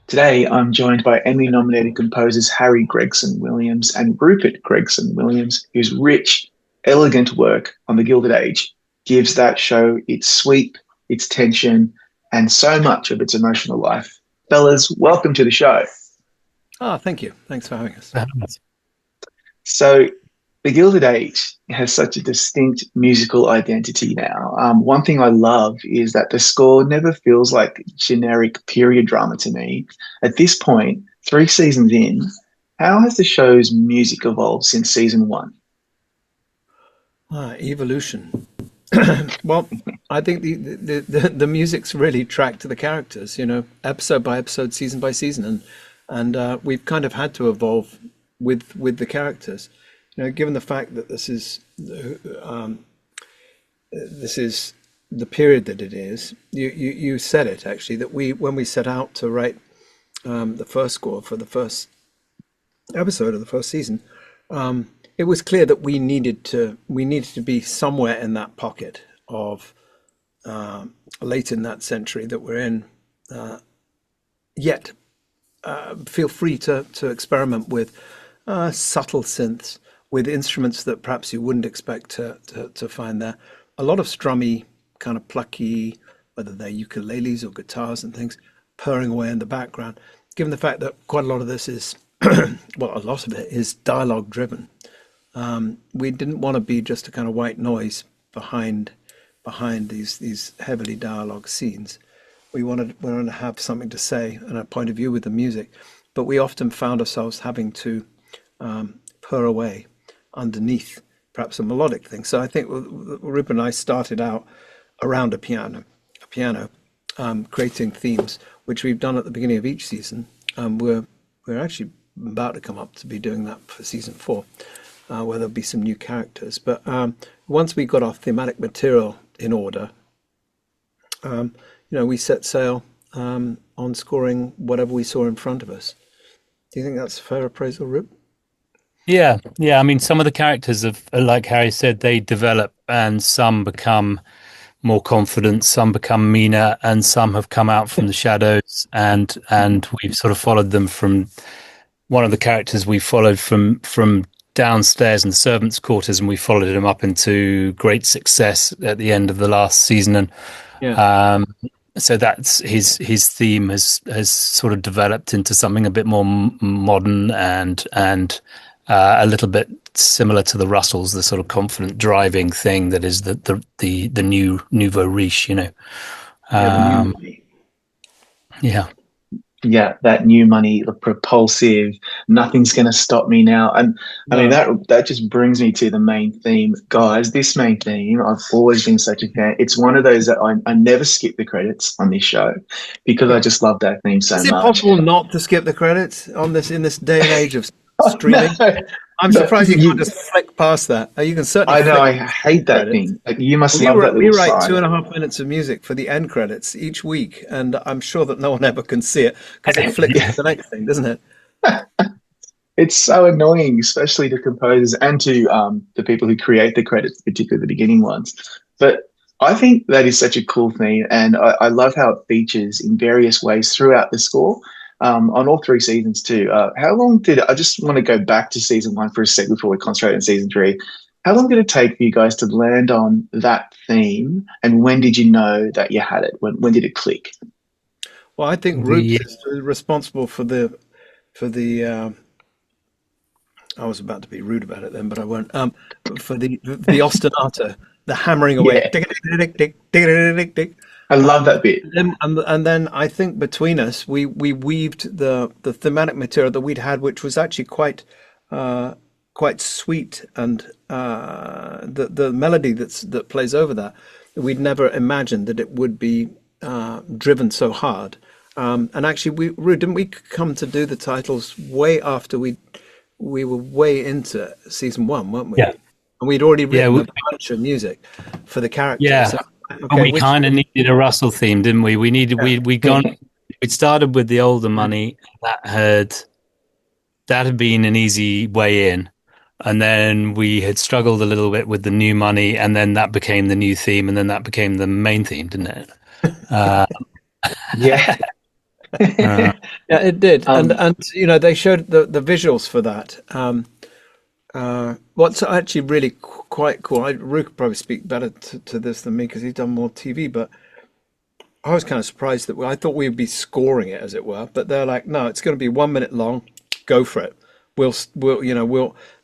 Today, I'm joined by Emmy-nominated composers Harry Gregson-Williams and Rupert Gregson-Williams, whose rich, elegant work on The Gilded Age gives that show its sweep, its tension, and so much of its emotional life. Fellas, welcome to the show. Oh, thank you. Thanks for having us. So, The Gilded Age has such a distinct musical identity now. One thing I love is that the score never feels like generic period drama to me. At this point, 3 seasons in, how has the show's music evolved since season one? Evolution. Well, I think the music's really tracked to the characters, episode by episode, season by season, and we've kind of had to evolve with the characters. Given the fact that this is the period that it is. You said it actually that when we set out to write the first score for the first episode of the first season, it was clear that we needed to be somewhere in that pocket of late in that century that we're in. Yet, feel free to experiment with subtle synths, with instruments that perhaps you wouldn't expect to find there. A lot of strummy, kind of plucky, whether they're ukuleles or guitars and things, purring away in the background. Given the fact that quite a lot of this is, well, a lot of it is dialogue driven. We didn't want to be just a kind of white noise behind these heavily dialogue scenes. We wanted to have something to say and a point of view with the music, but we often found ourselves having to purr away underneath perhaps a melodic thing. So I think Rupert and I started out around a piano, creating themes, which we've done at the beginning of each season. We're actually about to come up to be doing that for season four, where there'll be some new characters. But once we got our thematic material in order, we set sail on scoring whatever we saw in front of us. Do you think that's a fair appraisal, Rupert? Yeah. I mean, some of the characters have, like Harry said, they develop, and some become more confident, some become meaner, and some have come out from the shadows. And we've sort of followed them from one of the characters we followed from downstairs in the servants' quarters, and we followed him up into great success at the end of the last season. And Yeah. so that's his theme has sort of developed into something a bit more modern and a little bit similar to the Russells, the sort of confident driving thing that is the new nouveau riche. Yeah, the new Um, money. yeah, Yeah, that new money, the propulsive, nothing's going to stop me now. And I mean, No. that just brings me to the main theme. Guys, this main theme, I've always been such a fan. It's one of those that I never skip the credits on this show because I just love that theme so Is it much. possible not to skip the credits on this in this day and age of Oh, no, streaming? I'm no, surprised you can't just flick past that. You can certainly I know, flick I past hate the that credits. thing. Like, you must We love that write, we little write sigh. 2.5 minutes of music for the end credits each week, and I'm sure that no one ever can see it because it flicks to yeah, the next thing, doesn't it? It's so annoying, especially to composers and to the people who create the credits, particularly the beginning ones. But I think that is such a cool thing, and I love how it features in various ways throughout the score, on all 3 seasons too. How long did I just want to go back to season one for a sec before we concentrate on season three? How long did it take for you guys to land on that theme, and when did you know that you had it? When did it click? Well, I think Roops the is responsible for the. I was about to be rude about it then, but I won't. For the ostinato, the hammering away, Yeah, tick, tick, tick, tick, tick, tick, tick, tick. I love that bit. And then I think between us, we weaved the thematic material that we'd had, which was actually quite sweet, and the melody that plays over that, we'd never imagined that it would be driven so hard. And actually, Rue, didn't we come to do the titles way after we were way into season one, weren't we? yeah And we'd already yeah written a bunch of music for the characters. yeah. So, But okay, we which kind of needed a Russell theme, didn't we? We needed yeah, we gone. We started with the older money that had been an easy way in, and then we had struggled a little bit with the new money, and then that became the new theme, and then that became the main theme, didn't it? Uh, Yeah, Uh, Yeah, it did, um, and they showed the visuals for that. What's actually really quite cool. Ru could probably speak better to this than me because he's done more TV. But I was kind of surprised that I thought we'd be scoring it, as it were. But they're like, no, it's going to be 1 minute long. Go for it. We'll.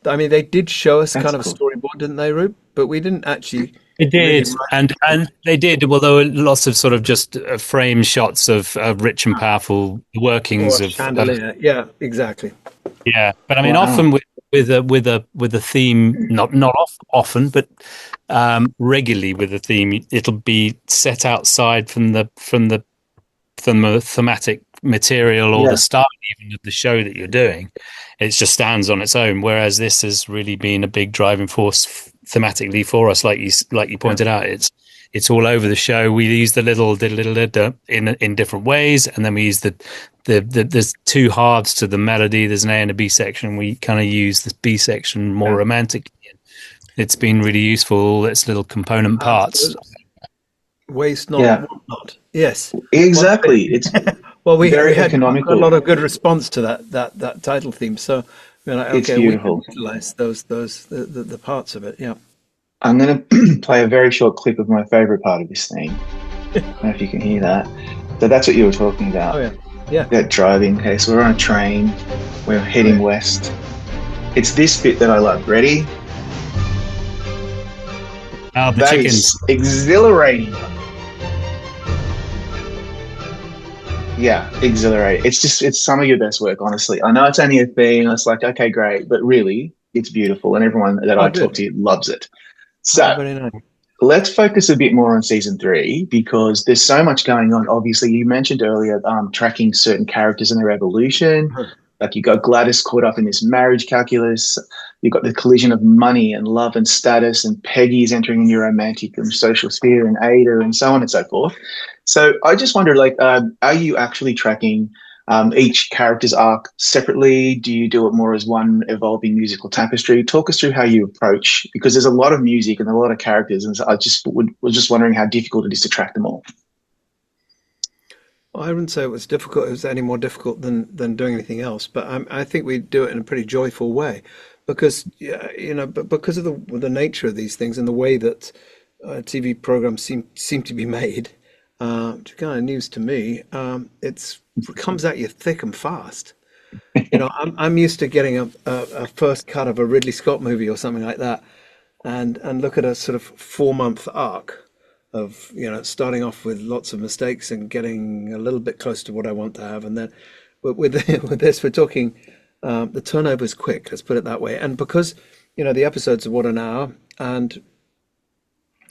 I mean, they did show us that's kind of a cool. storyboard, didn't they, Rube? But we didn't actually It really did, and they did. Well, there were lots of sort of just frame shots of rich and powerful or workings a of chandelier. Yeah, exactly. yeah. But I mean, often Wow. with a theme, not often, but regularly with a theme, it'll be set outside from the thematic material or the Yeah. style even of the show that you're doing. It just stands on its own. Whereas this has really been a big driving force thematically for us, like you Yeah. pointed out. It's all over the show. We use the little in different ways, and then we use the there's two halves to the melody. There's an A and a B section. We kind of use the B section more Yeah. romantically. It's been really useful. All its little component parts. Absolutely. Waste not, Yeah. want not. Yes. Well, Exactly. It's well, we very had got a lot economical. of good response to that title theme. So we're like, It's okay, we can beautiful. utilize the parts of it. Yeah. I'm going to play a very short clip of my favorite part of this thing. I don't know if you can hear that. So that's what you were talking Oh about. yeah. Yeah. That driving. Okay, so we're on a train. We're Oh heading yeah. west. It's this bit that I love. Ready? Oh, the That chickens. is exhilarating. Yeah, exhilarating. It's some of your best work, honestly. I know it's only a thing. It's like, okay, great. But really, it's beautiful. And everyone that Oh I talk good. to loves it. Oh, So very nice. let's focus a bit more on season three because there's so much going on. Obviously, you mentioned earlier tracking certain characters and their evolution. Huh. Like you got Gladys caught up in this marriage calculus. You've got the collision of money and love and status, and Peggy's entering a new romantic and social sphere, and Ada, and so on and so forth. So I just wonder, like, are you actually tracking each character's arc separately? Do you do it more as one evolving musical tapestry? Talk us through how you approach, because there's a lot of music and a lot of characters, and so was just wondering how difficult it is to track them all. Well, I wouldn't say it was difficult. It was any more difficult than doing anything else. But I think we do it in a pretty joyful way, because yeah, but because of the nature of these things and the way that TV programs seem to be made, which is kind of news to me. It comes at you thick and fast. I'm used to getting a first cut of a Ridley Scott movie or something like that, and look at a sort of 4 month arc of starting off with lots of mistakes and getting a little bit close to what I want to have, and then with with this we're talking the turnover is quick. Let's put it that way, and because the episodes are what an hour, and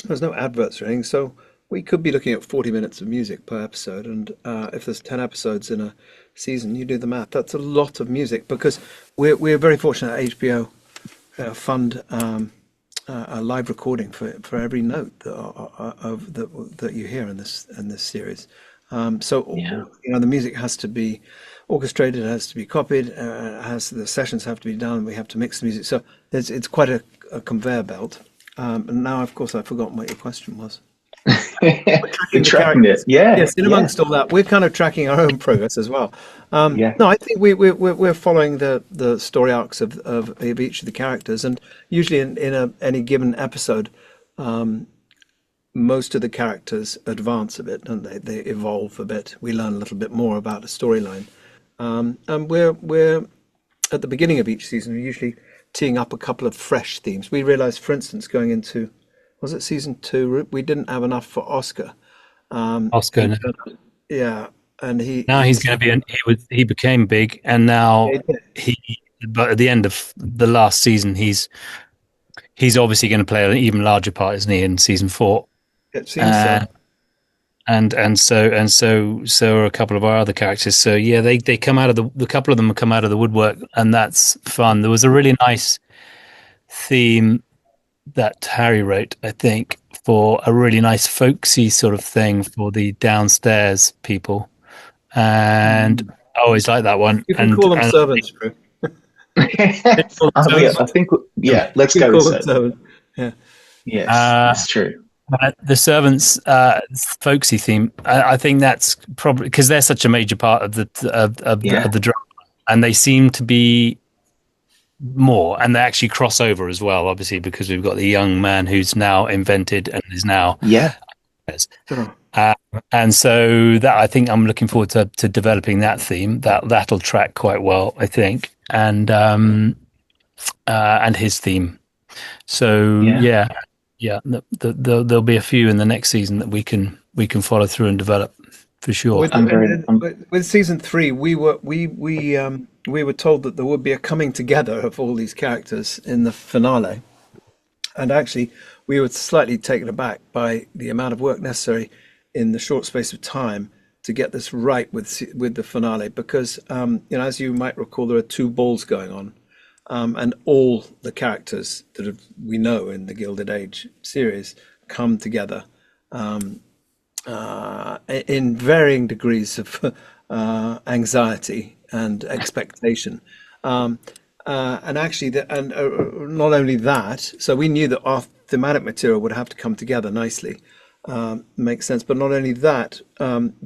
there's no adverts or anything, so we could be looking at 40 minutes of music per episode. And if there's 10 episodes in a season, you do the math. That's a lot of music because we're very fortunate at HBO fund a live recording for every note that you hear in this series. Yeah. So the music has to be orchestrated, it has to be copied, has the sessions have to be done. We have to mix the music. So it's quite a conveyor belt. And now, of course, I've forgotten what your question was. We're You're tracking the tracking it. characters. Yeah. Yes, in Yeah. amongst all that, we're kind of tracking our own progress as well. Yeah. No, I think we're following the story arcs of each of the characters, and usually in any given episode, most of the characters advance a bit, don't they? They evolve a bit. We learn a little bit more about a storyline, and we're at the beginning of each season. We're usually teeing up a couple of fresh themes. We realized, for instance, going into was it season two, we didn't have enough for Oscar. Oscar. He turned up, yeah, and Now he's going to be. He became big, and now he. But at the end of the last season, he's obviously going to play an even larger part, isn't he, in season four? it seems so. Uh, and so are a couple of our other characters. So yeah, they come out of the couple of them have come out of the woodwork, and that's fun. There was a really nice theme that Harry wrote, I think, for a really nice folksy sort of thing for the downstairs people, and Mm. I always like that one. You can And call them and servants, Drew. Yeah, I think, yeah, let's You can go with call them seven. servants. Yeah. Yes, uh, it's true. The servants, folksy theme. I think that's probably because they're such a major part of the drama, and they seem to be more, and they actually cross over as well. Obviously, because we've got the young man who's now invented and is now Sure. and so that I think I'm looking forward to developing that theme. That'll track quite well, I think, and his theme. So there'll be a few in the next season that we can follow through and develop for sure. With season 3, we were told that there would be a coming together of all these characters in the finale, and actually we were slightly taken aback by the amount of work necessary in the short space of time to get this right with the finale, because as you might recall, there are 2 balls going on. And all the characters that we know in the Gilded Age series come together in varying degrees of anxiety and expectation. And actually, not only that, so we knew that our thematic material would have to come together nicely, makes sense. But not only that,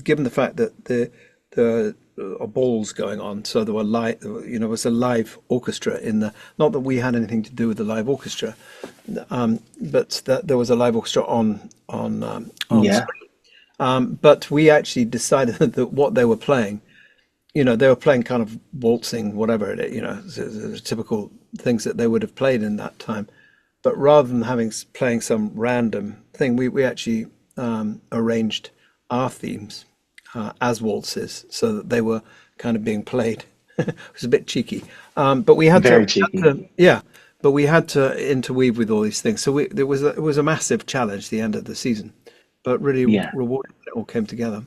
given the fact that the balls going on, so there were was a live orchestra in the, not that we had anything to do with the live orchestra, but that there was a live orchestra on screen. But we actually decided that what they were playing, they were playing kind of waltzing, whatever it is, the typical things that they would have played in that time. But rather than playing some random thing, we actually arranged our themes as waltzes, so that they were kind of being played. It was a bit cheeky, but we had but we had to interweave with all these things. So it was a massive challenge the end of the season, but really rewarding. It all came together.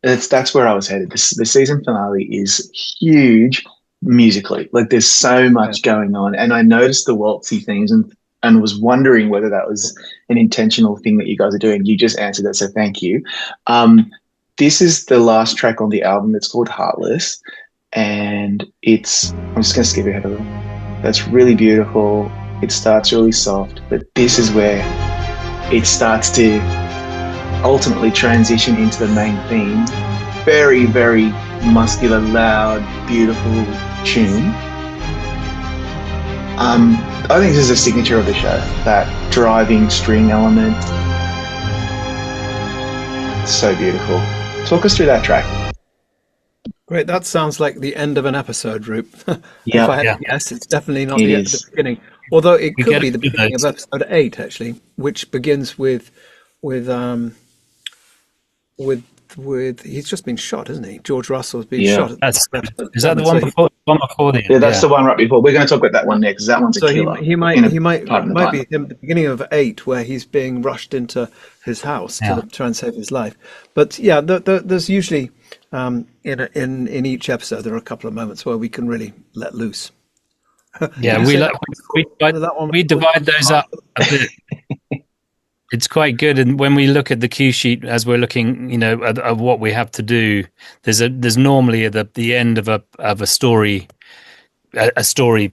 That's where I was headed. The season finale is huge musically. Like, there's so much going on, and I noticed the waltzy themes and was wondering whether that was an intentional thing that you guys are doing. You just answered that, so thank you. This is the last track on the album. It's called Heartless, and I'm just going to skip ahead a little. That's really beautiful. It starts really soft, but this is where it starts to ultimately transition into the main theme. Very, very muscular, loud, beautiful tune. I think this is a signature of the show, that driving string element. So beautiful. Talk us through that track. Great. That sounds like the end of an episode, Roop. If I had to guess, it's definitely not the beginning. Although it could be the beginning of episode 8, actually, which begins with he's just been shot, isn't he? George Russell's been shot. Is that the one before the end? Yeah, that's the one right before. We're going to talk about that one next, because that one's a killer. He might be him at the beginning of 8, where he's being rushed into his house to try and save his life. But there's usually in each episode there are a couple of moments where we can really let loose. We divide those up a bit. It's quite good, and when we look at the cue sheet as we're looking, at what we have to do, there's normally at the end of a story, a story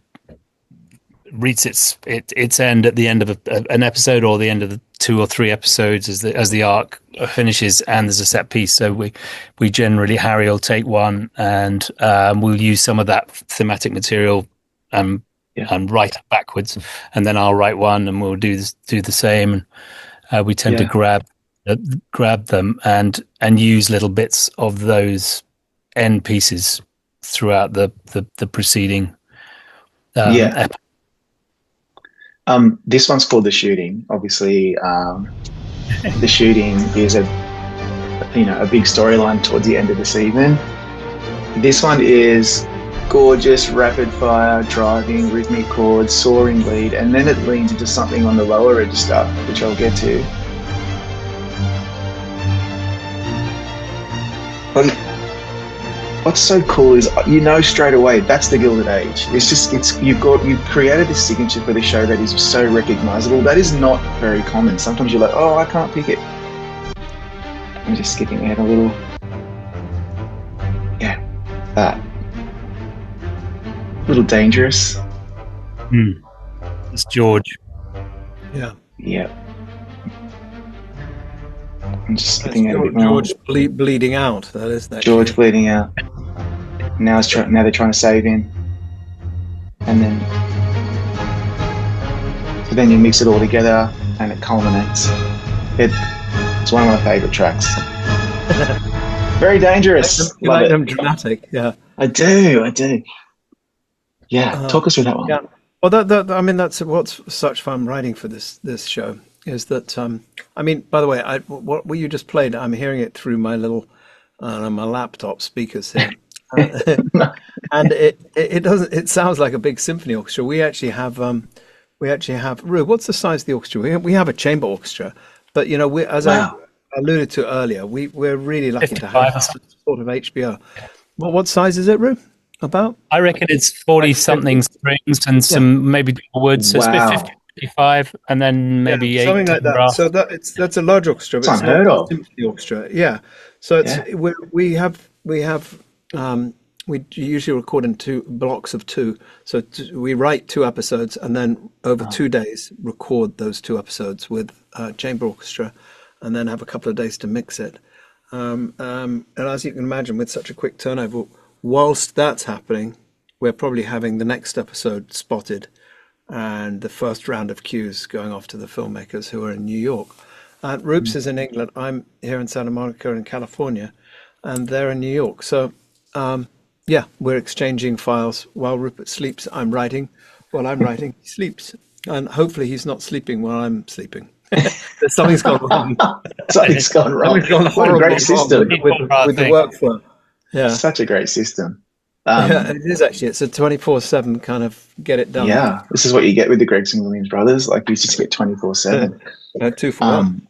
reaches its end at the end of an episode, or the end of the 2 or 3 episodes as the arc finishes, and there's a set piece. So we generally, Harry will take one, and we'll use some of that thematic material and write it backwards, and then I'll write one, and we'll do the same. We tend to grab them and use little bits of those end pieces throughout the preceding. This one's called The Shooting. Obviously, The Shooting is a big storyline towards the end of the season. This one is gorgeous, rapid fire, driving, rhythmic chords, soaring lead, and then it leans into something on the lower register, which I'll get to. But what's so cool is straight away that's the Gilded Age. You've created this signature for the show that is so recognizable. That is not very common. Sometimes you're like, oh, I can't pick it. I'm just skipping ahead a little. Yeah, that. A little dangerous. It's George. Yeah. I'm just That's skipping out a bit more. George bleeding out. That is that George cue. bleeding out. Now now they're trying to save him, and then so then you mix it all together, and it culminates. It's one of my favorite tracks. Very dangerous. You Love like it. them dramatic, yeah. I do. I do. Yeah. Uh, Talk us through that one. yeah. Well, I mean, that's what's such fun writing for this show is that I mean, by the way, what you just played, I'm hearing it through my little my laptop speakers here, and it doesn't. It sounds like a big symphony orchestra. We actually have. Rue, what's the size of the orchestra? We have a chamber orchestra, but you know, as I Wow. alluded to earlier, we're really lucky to 55 have or this something. sort of HBO. Well, what size is it, Rue? About I reckon it's 40 like 50? something strings and Yeah. some maybe double wood. So it's about 50, Wow. 55, and then Yeah, maybe eight, something 10 like that. brass. So that's a large orchestra, It's but it's not unheard a of. symphony orchestra. Yeah. So it's Yeah. we usually record in two blocks of two. So we write two episodes and then over Oh, 2 days record those two episodes with chamber orchestra, and then have a couple of days to mix it. And as you can imagine, with such a quick turnover, whilst that's happening, we're probably having the next episode spotted and the first round of cues going off to the filmmakers who are in New York. Roops is in England. I'm here in Santa Monica in California, and they're in New York. So, yeah, we're exchanging files while Rupert sleeps. I'm writing. While I'm writing, he sleeps. And hopefully he's not sleeping while I'm sleeping. Something's gone wrong. something's gone wrong. Something's gone What a horribly great wrong system. with the workflow. Yeah. Such a great system. Yeah, it is actually. It's a 24/7 kind of get it done. Yeah, this is what you get with the Gregson-Williams brothers. Like you just get 24/7. 2 for 1.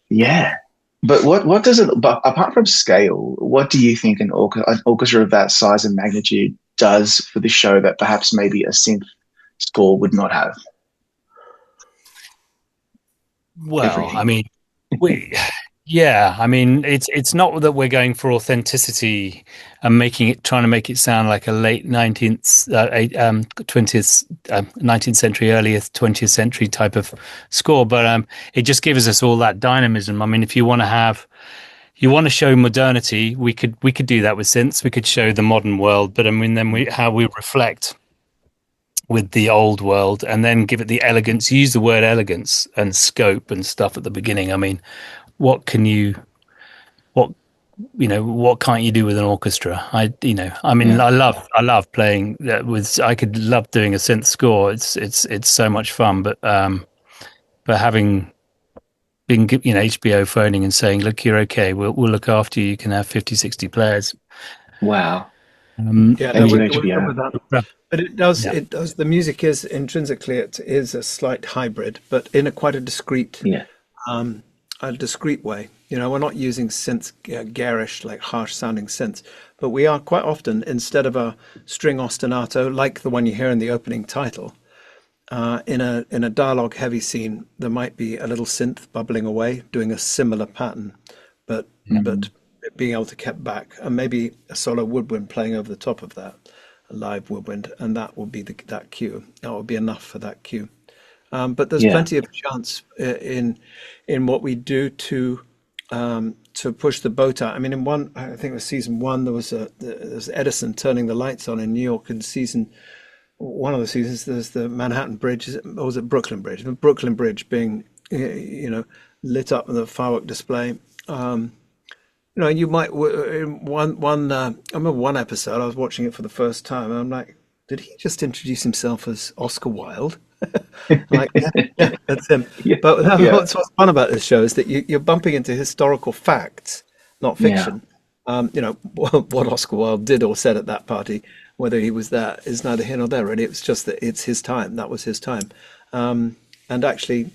Yeah. But what does it, but apart from scale, what do you think an orchestra of that size and magnitude does for the show that perhaps maybe a synth score would not have? Well, I Everything. mean, we, yeah, I mean, it's not that we're going for authenticity and trying to make it sound like a late 20th, 19th century, earliest 20th century type of score, but it just gives us all that dynamism. I mean, if you want to show modernity, we could do that with synths. We could show the modern world, but I mean, then how we reflect with the old world, and then give it the elegance. Use the word elegance and scope and stuff at the beginning. I mean, what can you what what can't you do with an orchestra? I mean, Yeah. I love playing that with. I could love doing a synth score. It's so much fun, but having been HBO phoning and saying, look, you're okay, we'll look after you, you can have 50, 60 players. Wow. Yeah, no, Thank you, we're good HBO. with that. But it does, Yeah. the music is intrinsically, it is a slight hybrid, but in a quite Yeah. a discreet way. You know, we're not using synths, garish, like harsh sounding synths, but we are quite often, instead of a string ostinato, like the one you hear in the opening title, in a dialogue heavy scene, there might be a little synth bubbling away, doing a similar pattern, but Mhm. being able to keep back, and maybe a solo woodwind playing over the top of that, a live woodwind, and that will be that cue. That will be enough for that cue. But there's Yeah. plenty of chance in what we do to push the boat out. I mean, I think it was season one, there was Edison turning the lights on in New York. In season one of the seasons, there's the Manhattan Bridge, or was it Brooklyn Bridge? The Brooklyn Bridge being, lit up with a firework display. You might in I remember one episode I was watching it for the first time, and I'm like, did he just introduce himself as Oscar Wilde? Like, yeah, that's him. Yeah. But Yeah. what's fun about this show is that you're bumping into historical facts, not Yeah. fiction. What Oscar Wilde did or said at that party, whether he was there, is neither here nor there. Really, it's just that it's his time. That was his time. And actually,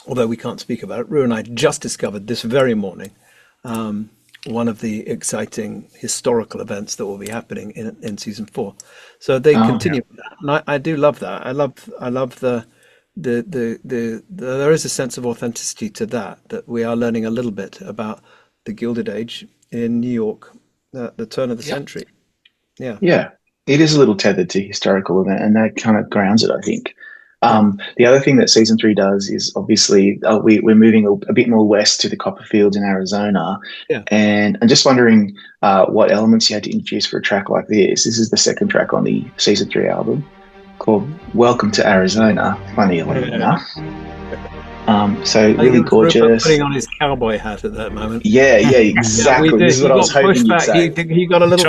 although we can't speak about it, Rue and I just discovered this very morning one of the exciting historical events that will be happening in season four. So they Oh, continue with that, and I do love that. I love there is a sense of authenticity to that we are learning a little bit about the Gilded Age in New York, the turn of the Yeah. century. Yeah. yeah. It is a little tethered to historical event, and that kind of grounds it, I think. Yeah. The other thing that season 3 does is obviously we're moving a bit more west to the copper fields in Arizona. Yeah. And I'm just wondering what elements you had to introduce for a track like this. This is the second track on the season 3 album called Welcome to Arizona, funnily enough. So really gorgeous. Rupert putting on his cowboy hat at that moment. Yeah, exactly. Yeah, this is what I was hoping you'd say. He got a little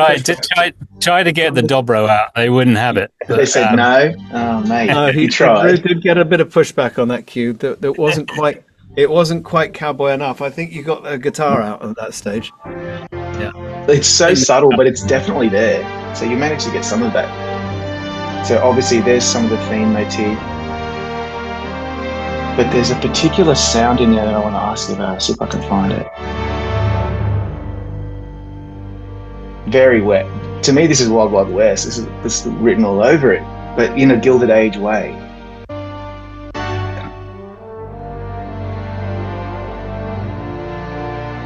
try to get the dobro out. They wouldn't have it. But, they said no. Oh, mate, no, he tried. Rupert did get a bit of pushback on that cue. That wasn't quite. It wasn't quite cowboy enough. I think you got a guitar out at that stage. Yeah, it's so subtle, but it's definitely there. So you managed to get some of that. So obviously, there's some of the theme motif. But there's a particular sound in there that I want to ask you about. See if I can find it. Very wet. To me, this is Wild Wild West. This is written all over it, but in a Gilded Age way.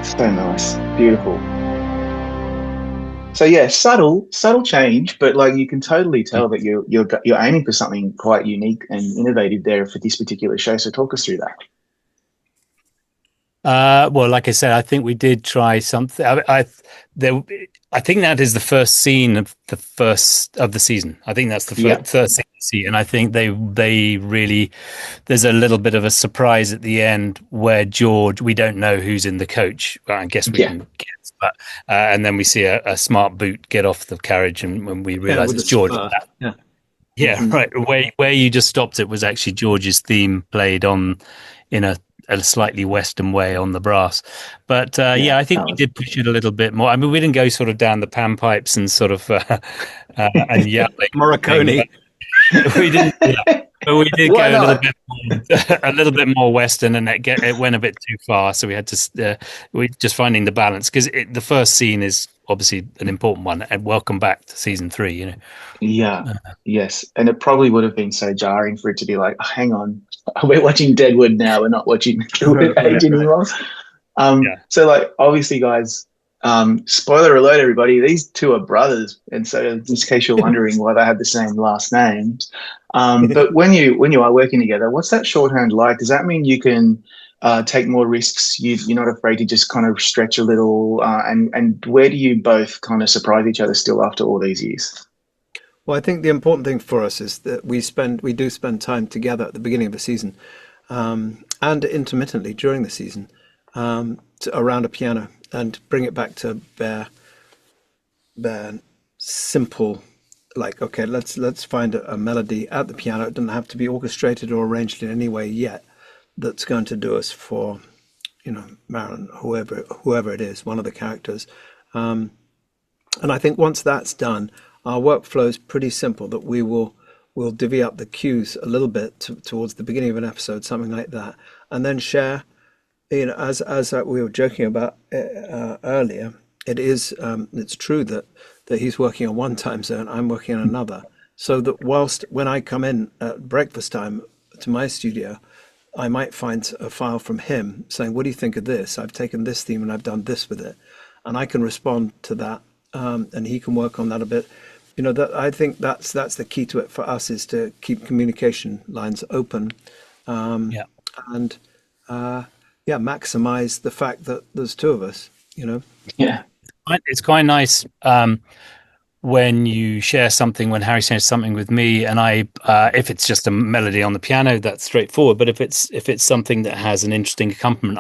So nice, beautiful. So yeah, subtle change, but like you can totally tell that you're aiming for something quite unique and innovative there for this particular show. So talk us through that. Well, like I said, I think we did try something. I think that is the first scene of the season. I think that's the third scene to see, and I think they really there's a little bit of a surprise at the end where George, we don't know who's in the coach. Well, I guess we can guess, but and then we see a smart boot get off the carriage, and when we realise it's George. Right. Where you just stopped it was actually George's theme played on in a slightly Western way on the brass. But I think we did push it a little bit more. I mean, we didn't go sort of down the panpipes and sort of and yelling. Morricone. We didn't. But we did go a little bit more Western, and it went a bit too far. So we had to we just finding the balance, because the first scene is obviously an important one. And welcome back to season 3. You know. Yeah. Yes, and it probably would have been so jarring for it to be like, hang on, we're watching Deadwood now. We're not watching Gilded Age anymore. So like, obviously, guys. Spoiler alert, everybody, these two are brothers, and so in case you're wondering why they have the same last names, but when you are working together, what's that shorthand like? Does that mean you can take more risks? You're not afraid to just kind of stretch a little, and where do you both kind of surprise each other still after all these years? Well, I think the important thing for us is that we do spend time together at the beginning of the season, and intermittently during the season, around a piano, and bring it back to bare simple, like, okay, let's find a melody at the piano. It doesn't have to be orchestrated or arranged in any way yet. That's going to do us for, Marilyn, whoever it is, one of the characters. And I think once that's done, our workflow is pretty simple. That we'll divvy up the cues a little bit towards the beginning of an episode, something like that, and then share. As we were joking about earlier, it's true that he's working on one time zone, I'm working on another. So that when I come in at breakfast time to my studio, I might find a file from him saying, "What do you think of this? I've taken this theme and I've done this with it," and I can respond to that, and he can work on that a bit. That I think that's the key to it for us, is to keep communication lines open, and maximize the fact that there's two of us, Yeah. It's quite nice when you share something, when Harry shares something with me, and I, if it's just a melody on the piano, that's straightforward. But if it's something that has an interesting accompaniment,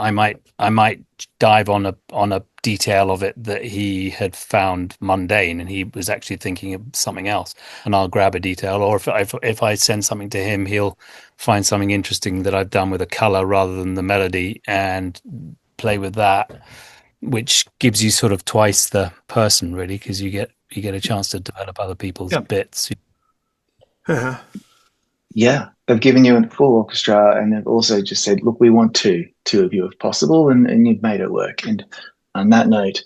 I might dive on a detail of it that he had found mundane, and he was actually thinking of something else, and I'll grab a detail. Or if I send something to him, he'll find something interesting that I've done with a color rather than the melody, and play with that, which gives you sort of twice the person, really, because you get a chance to develop other people's bits. Yeah, they've given you a full orchestra, and they've also just said, "Look, we want two of you if possible," and you've made it work. And on that note,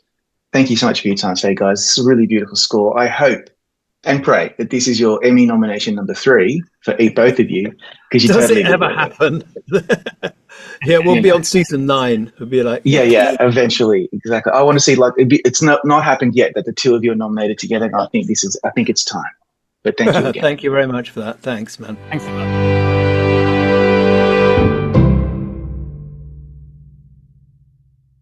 thank you so much for your time today, guys. This is a really beautiful score. I hope and pray that this is your Emmy nomination number 3 for both of you. Because does it ever happen? Yeah, we'll be on season 9. It'll be like eventually, exactly. I want to see, like, it's not happened yet that the two of you are nominated together. And I think it's time. But thank you again. Thank you very much for that. Thanks, man. Thanks a lot.